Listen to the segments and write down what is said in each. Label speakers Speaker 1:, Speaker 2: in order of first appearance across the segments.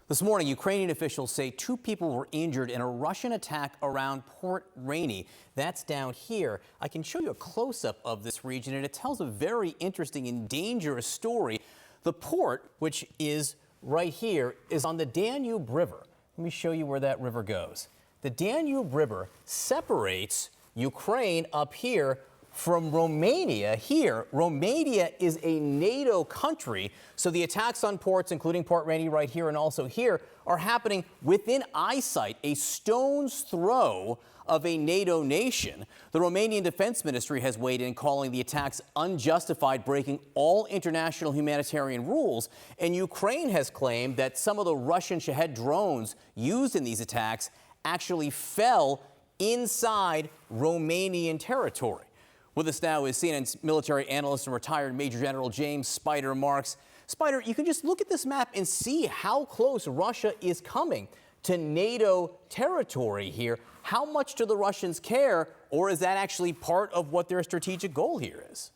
Speaker 1: This morning, Ukrainian officials say 2 people were injured in a Russian attack around Port Rainy. That's down here. I can show you a close-up of this region, and it tells a very interesting and dangerous story. The port, which is right here, is on the Danube River. Let me show you where that river goes. The Danube River separates Ukraine up here from Romania here. Romania is a NATO country, so the attacks on ports, including Port Rainy right here and also here, are happening within eyesight, a stone's throw of a NATO nation. The Romanian Defense Ministry has weighed in, calling the attacks unjustified, breaking all international humanitarian rules. And Ukraine has claimed that some of the Russian Shahed drones used in these attacks actually fell inside Romanian territory. With us now is CNN's military analyst and retired Major General James Spider Marks. Spider, you can just look at this map and see how close Russia is coming to NATO territory here. How much do the Russians care, or is that actually part of what their strategic goal here is?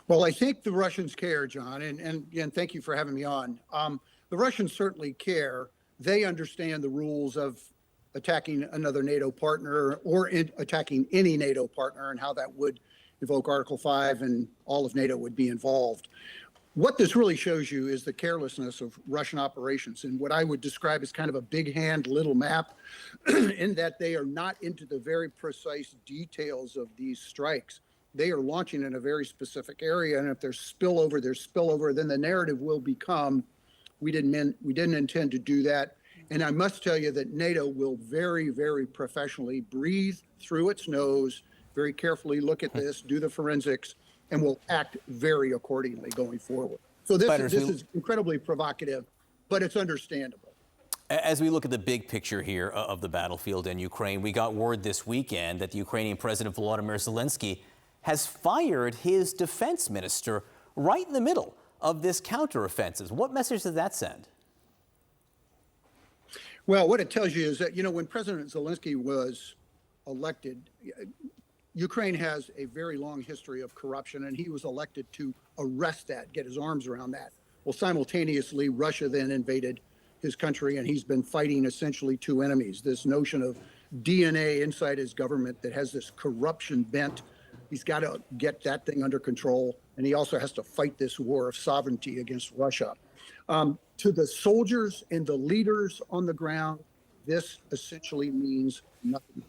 Speaker 2: Well, I think the Russians care, John, and thank you for having me on. The Russians certainly care. They understand the rules of attacking another NATO partner or attacking any NATO partner and how that would invoke Article 5 and all of NATO would be involved. What this really shows you is the carelessness of Russian operations and what I would describe as kind of a big hand, little map, in that they are not into the very precise details of these strikes. They are launching in a very specific area, and if there's spillover, then the narrative will become, we didn't intend to do that. And I must tell you that NATO will very, very professionally breathe through its nose, very carefully look at this, do the forensics, and will act very accordingly going forward. So this is incredibly provocative, but it's understandable.
Speaker 1: As we look at the big picture here of the battlefield in Ukraine, we got word this weekend that the Ukrainian President Volodymyr Zelensky has fired his defense minister right in the middle of this counteroffensive. What message does that send?
Speaker 2: Well, what it tells you is that, when President Zelensky was elected, Ukraine has a very long history of corruption, and he was elected to arrest that, get his arms around that. Well, simultaneously, Russia then invaded his country, and he's been fighting essentially 2 enemies. This notion of DNA inside his government that has this corruption bent. He's got to get that thing under control, and he also has to fight this war of sovereignty against Russia. To the soldiers and the leaders on the ground, this essentially means nothing.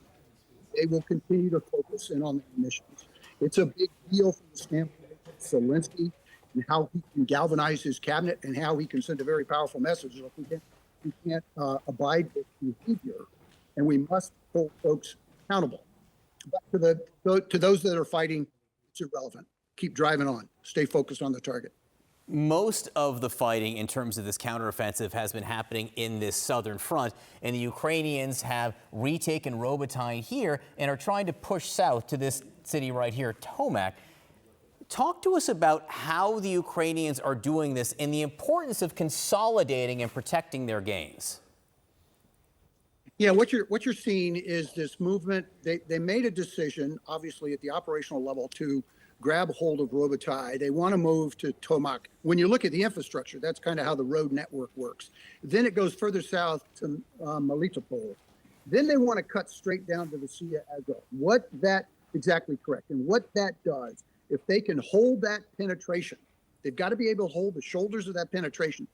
Speaker 2: They will continue to focus in on their missions. It's a big deal from the standpoint of Zelensky and how he can galvanize his cabinet and how he can send a very powerful message. Look, we can't abide with behavior, and we must hold folks accountable. But to those that are fighting, it's irrelevant. Keep driving on. Stay focused on the target.
Speaker 1: Most of the fighting in terms of this counteroffensive has been happening in this southern front, and the Ukrainians have retaken Robotyne here and are trying to push south to this city right here, Tomak. Talk to us about how the Ukrainians are doing this and the importance of consolidating and protecting their gains.
Speaker 2: Yeah, what you're seeing is this movement. They made a decision, obviously, at the operational level to grab hold of Robotyne. They want to move to Tomak. When you look at the infrastructure, that's kind of how the road network works. Then it goes further south to Melitopol. Then they want to cut straight down to the Sea of Azov. Exactly correct. And what that does, if they can hold that penetration, they've got to be able to hold the shoulders of that penetration.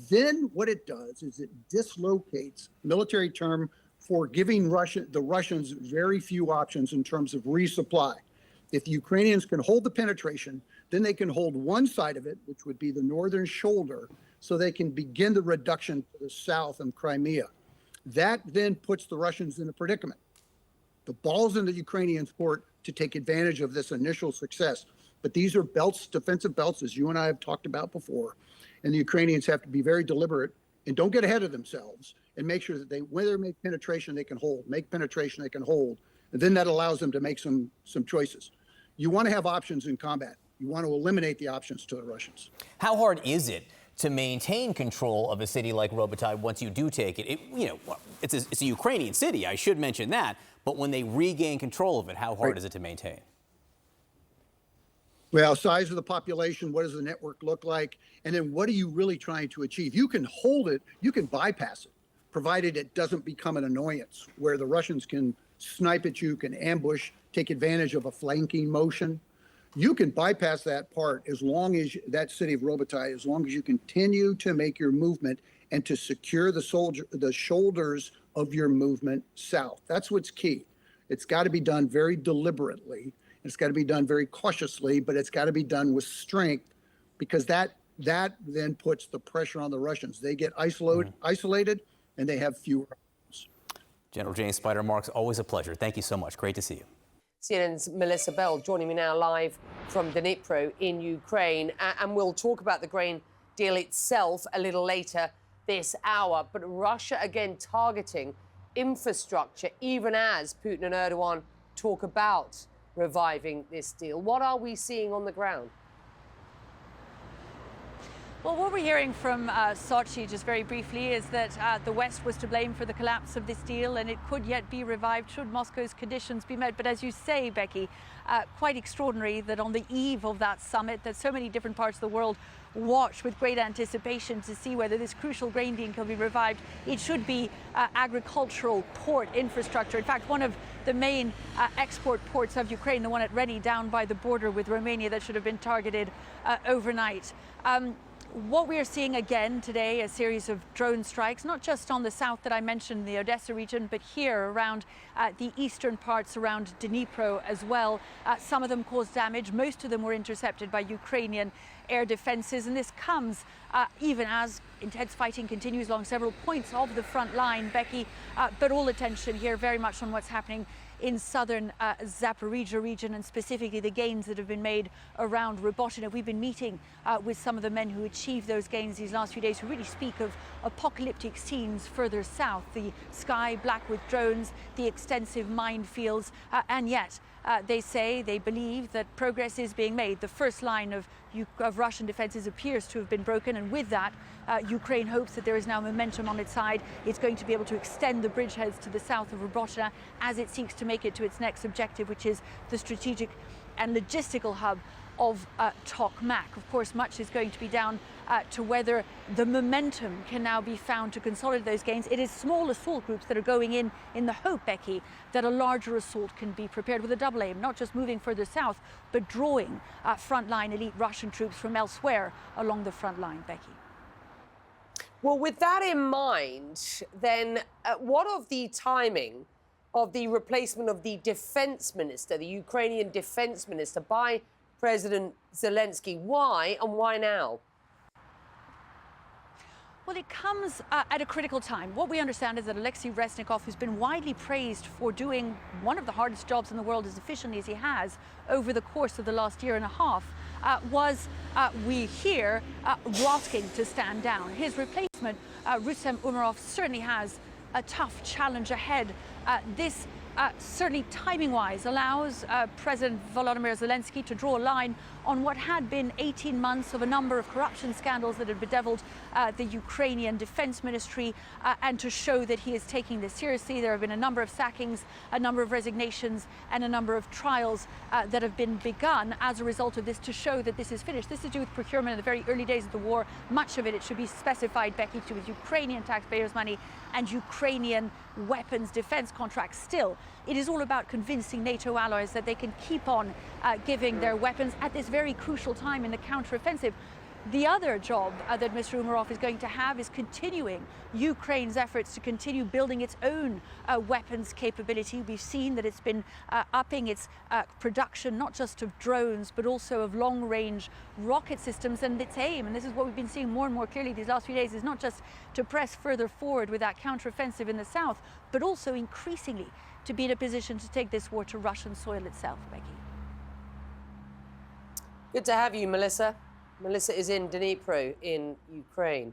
Speaker 2: Then what it does is it dislocates, military term for giving the Russians very few options in terms of resupply. If the Ukrainians can hold the penetration, then they can hold one side of it, which would be the northern shoulder, so they can begin the reduction to the south in Crimea. That then puts the Russians in a predicament. The ball's in the Ukrainians' court to take advantage of this initial success. But these are belts, defensive belts, as you and I have talked about before. And the Ukrainians have to be very deliberate and don't get ahead of themselves and make sure that when they make penetration, they can hold, make penetration, they can hold. And then that allows them to make some choices. You want to have options in combat. You want to eliminate the options to the Russians.
Speaker 1: How hard is it to maintain control of a city like Robotyne once you do take it? It's a Ukrainian city, I should mention that. But when they regain control of it, how hard is it to maintain?
Speaker 2: Well, size of the population, what does the network look like? And then what are you really trying to achieve? You can hold it, you can bypass it, provided it doesn't become an annoyance where the Russians can snipe at you, can ambush, take advantage of a flanking motion. You can bypass that part as long as that city of Robotai, as long as you continue to make your movement and to secure the shoulders of your movement south. That's what's key. It's got to be done very deliberately. It's got to be done very cautiously, but it's got to be done with strength, because that then puts the pressure on the Russians. They get isolated, and they have fewer options.
Speaker 1: General James Spider-Marks, always a pleasure. Thank you so much. Great to see you.
Speaker 3: CNN's Melissa Bell joining me now live from Dnipro in Ukraine. And we'll talk about the grain deal itself a little later this hour. But Russia again targeting infrastructure, even as Putin and Erdogan talk about reviving this deal. What are we seeing on the ground?
Speaker 4: Well, what we're hearing from Sochi, just very briefly, is that the West was to blame for the collapse of this deal, and it could yet be revived should Moscow's conditions be met. But as you say, Becky, quite extraordinary that on the eve of that summit, that so many different parts of the world watch with great anticipation to see whether this crucial grain deal can be revived. It should be agricultural port infrastructure. In fact, one of the main export ports of Ukraine, the one at Reni down by the border with Romania, that should have been targeted overnight. What we are seeing again today, a series of drone strikes, not just on the south that I mentioned, the Odessa region, but here around the eastern parts around Dnipro as well. Some of them caused damage. Most of them were intercepted by Ukrainian air defenses. And this comes even as intense fighting continues along several points of the front line, Becky. But all attention here very much on what's happening in southern Zaporizhia region, and specifically the gains that have been made around Robotina. We've been meeting with some of the men who achieved those gains these last few days, who really speak of apocalyptic scenes further south, the sky black with drones, the extensive minefields, and yet they say, they believe that progress is being made. The first line of Russian defenses appears to have been broken, and with that, Ukraine hopes that there is now momentum on its side. It's going to be able to extend the bridgeheads to the south of Robotina as it seeks to make it to its next objective, which is the strategic and logistical hub of Tokmak. Of course, much is going to be down to whether the momentum can now be found to consolidate those gains. It is small assault groups that are going in the hope, Becky, that a larger assault can be prepared with a double aim, not just moving further south, but drawing frontline elite Russian troops from elsewhere along the front line, Becky.
Speaker 3: Well, with that in mind, then what of the timing of the replacement of the defense minister, the Ukrainian defense minister, by President Zelensky? Why, and why now?
Speaker 4: Well, it comes at a critical time. What we understand is that Alexei Resnikov, who's been widely praised for doing one of the hardest jobs in the world as efficiently as he has over the course of the last year and a half, was, we hear, asking to stand down. His replacement, Rustem Umerov, certainly has a tough challenge ahead. This certainly timing-wise allows President Volodymyr Zelensky to draw a line on what had been 18 months of a number of corruption scandals that had bedeviled the Ukrainian Defense Ministry, and to show that he is taking this seriously. There have been a number of sackings, a number of resignations, and a number of trials that have been begun as a result of this, to show that this is finished. This is to do with procurement in the very early days of the war. Much of it, it should be specified, Becky, to do with Ukrainian taxpayers' money and Ukrainian weapons defense contracts. Still, it is all about convincing NATO allies that they can keep on giving their weapons at this very crucial time in the counteroffensive. The other job that Mr. Umerov is going to have is continuing Ukraine's efforts to continue building its own weapons capability. We've seen that it's been upping its production, not just of drones, but also of long-range rocket systems. And its aim, and this is what we've been seeing more and more clearly these last few days, is not just to press further forward with that counteroffensive in the south, but also increasingly to be in a position to take this war to Russian soil itself, Becky.
Speaker 3: Good to have you, Melissa. Melissa is in Dnipro in Ukraine.